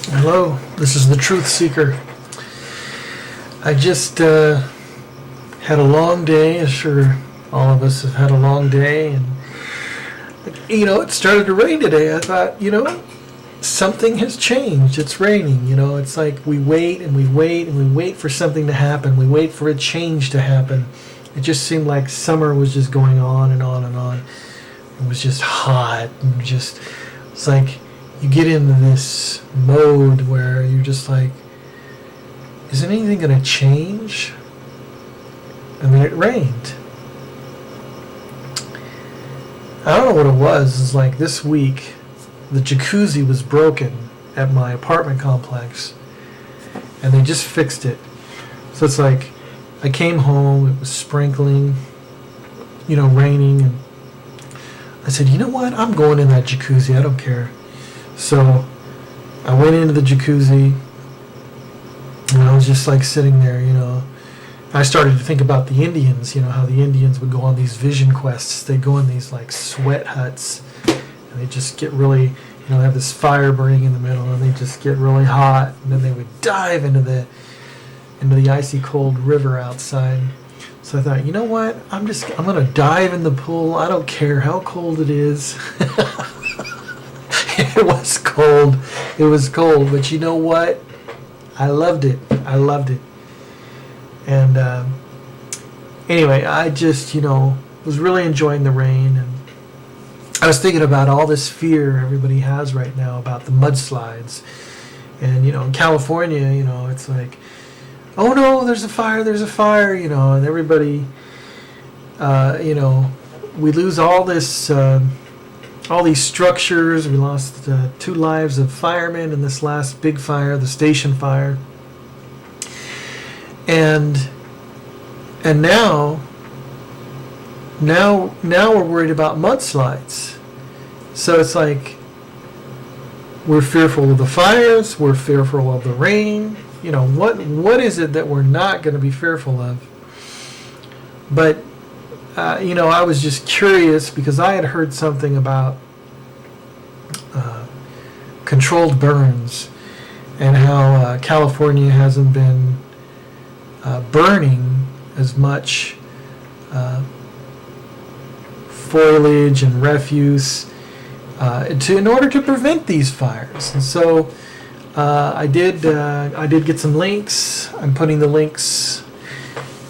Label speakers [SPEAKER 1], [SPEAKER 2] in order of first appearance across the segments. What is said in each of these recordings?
[SPEAKER 1] Hello, this is the Truth Seeker. I just had a long day, as sure all of us have had a long day, and it started to rain today. I thought, something has changed. It's raining, it's like we wait and we wait and we wait for something to happen. We wait for a change to happen. It just seemed like summer was just going on and on and on. It was just hot and it's like you get into this mode where you're just like, is anything going to change? And then it rained. I don't know what it was. It's like this week, the jacuzzi was broken at my apartment complex, and they just fixed it. So it's like, I came home, it was sprinkling, raining, and I said, you know what? I'm going in that jacuzzi. I don't care. So I went into the jacuzzi, and I was just like sitting there, I started to think about the Indians, how the Indians would go on these vision quests. They'd go in these like sweat huts, and they just get really, have this fire burning in the middle, and they just get really hot, and then they would dive into the icy cold river outside. So I thought, you know what? I'm going to dive in the pool. I don't care how cold it is. It was cold. It was cold, but you know what? I loved it. I loved it. And anyway, I just, was really enjoying the rain, and I was thinking about all this fear everybody has right now about the mudslides. And, in California, it's like, oh no, there's a fire, and everybody, we lose all this, all these structures. We lost 2 lives of firemen in this last big fire, the station fire. And now we're worried about mudslides. So it's like we're fearful of the fires, we're fearful of the rain. What is it that we're not going to be fearful of? But I was just curious because I had heard something about controlled burns and how California hasn't been burning as much foliage and refuse in order to prevent these fires. And so I did get some links. I'm putting the links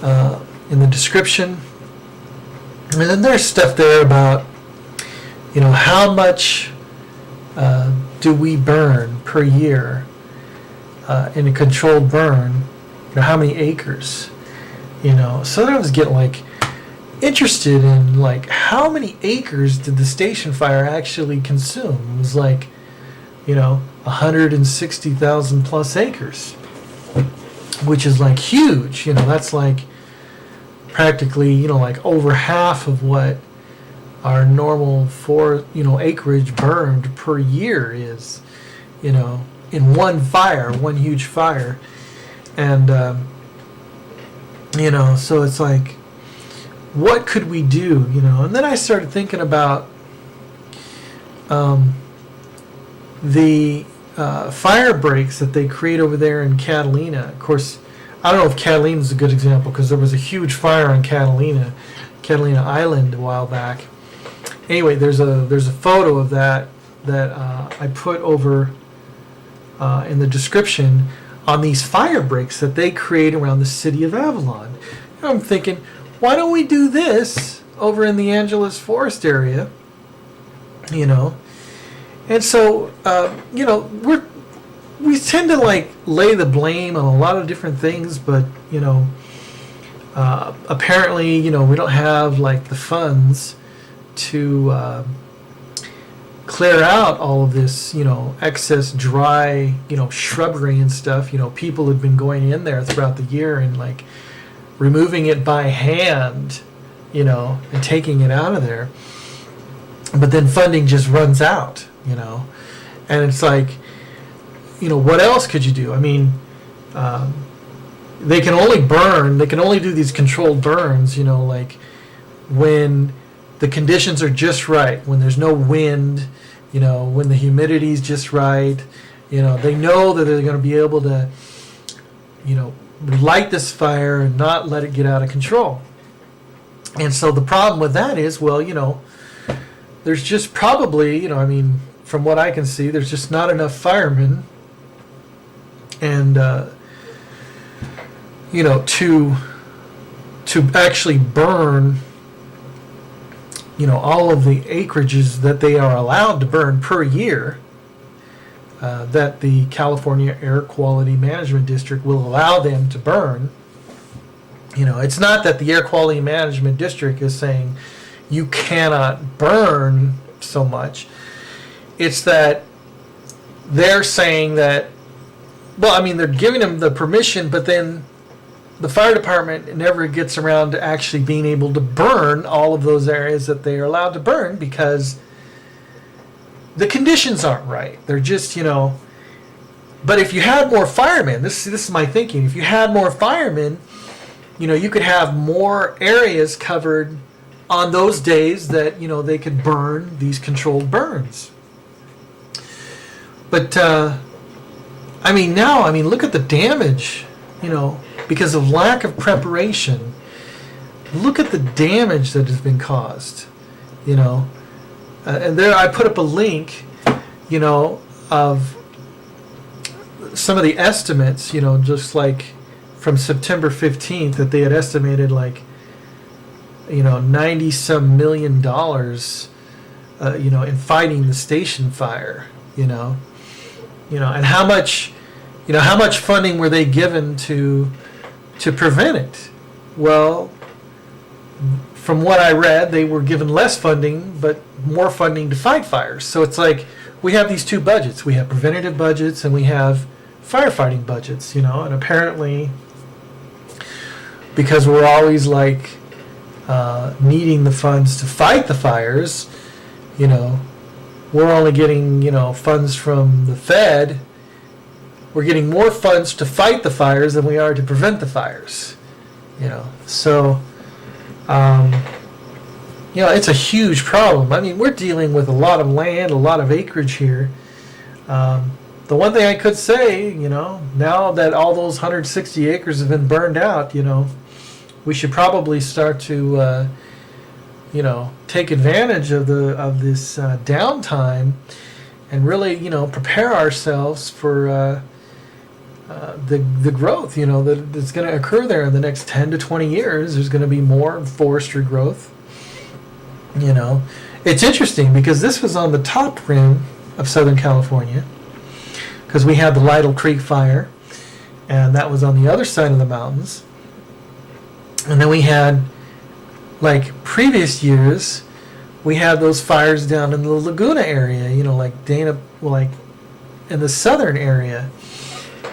[SPEAKER 1] in the description. And then there's stuff there about, how much do we burn per year in a controlled burn? How many acres? So I was getting interested in how many acres did the station fire actually consume? It was 160,000 plus acres, which is huge. That's practically over half of what our normal acreage burned per year is, in one huge fire. And so it's what could we do? And then I started thinking about the fire breaks that they create over there in Catalina. Of course, I don't know if Catalina is a good example because there was a huge fire on Catalina Island a while back. Anyway, there's a photo of that I put over in the description on these fire breaks that they create around the city of Avalon. And I'm thinking, why don't we do this over in the Angeles Forest area? And so we tend to lay the blame on a lot of different things, but apparently we don't have the funds to clear out all of this excess dry shrubbery and stuff. People have been going in there throughout the year and removing it by hand, and taking it out of there. But then funding just runs out, and it's what else could you do? I mean, they can only do these controlled burns, when the conditions are just right, when there's no wind, when the humidity's just right, They know that they're going to be able to, light this fire and not let it get out of control. And so the problem with that is, there's just probably, from what I can see, there's just not enough firemen and, to actually burn, all of the acreages that they are allowed to burn per year, that the California Air Quality Management District will allow them to burn. It's not that the Air Quality Management District is saying you cannot burn so much. It's that they're saying that, they're giving them the permission, but then the fire department never gets around to actually being able to burn all of those areas that they are allowed to burn because the conditions aren't right. They're just, but if you had more firemen, this is my thinking, if you had more firemen, you could have more areas covered on those days that, they could burn these controlled burns. But, now, look at the damage, because of lack of preparation. Look at the damage that has been caused, and there I put up a link, of some of the estimates, just like from September 15th that they had estimated 90-some million dollars, in fighting the station fire, and how much funding were they given to prevent it? Well, from what I read, they were given less funding, but more funding to fight fires. So it's like we have these two budgets. We have preventative budgets and we have firefighting budgets, and apparently because we're always needing the funds to fight the fires, we're only getting, funds from the Fed. We're getting more funds to fight the fires than we are to prevent the fires, So, it's a huge problem. We're dealing with a lot of land, a lot of acreage here. The one thing I could say, now that all those 160 acres have been burned out, we should probably start to, take advantage of this downtime and really, prepare ourselves for the growth, that's going to occur there in the next 10 to 20 years. There's going to be more forestry growth. It's interesting because this was on the top rim of Southern California because we had the Lytle Creek fire, and that was on the other side of the mountains. And then we had, previous years, we had those fires down in the Laguna area, in the southern area.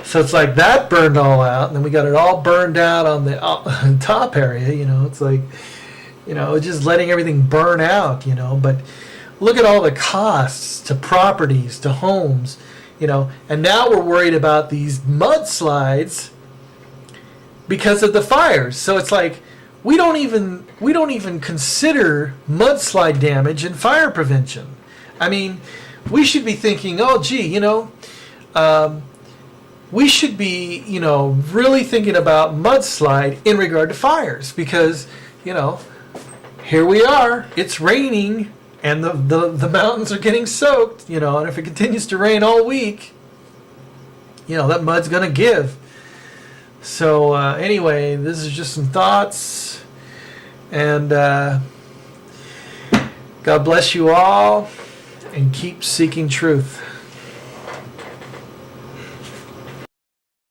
[SPEAKER 1] So it's like that burned all out, and then we got it all burned out on the top area, it's like, just letting everything burn out, but look at all the costs to properties, to homes, and now we're worried about these mudslides because of the fires. So it's like we don't even consider mudslide damage in fire prevention. We should be thinking, oh gee, we should be, really thinking about mudslide in regard to fires because, here we are, it's raining and the mountains are getting soaked, and if it continues to rain all week, that mud's going to give. So anyway, this is just some thoughts, and God bless you all, and keep seeking truth.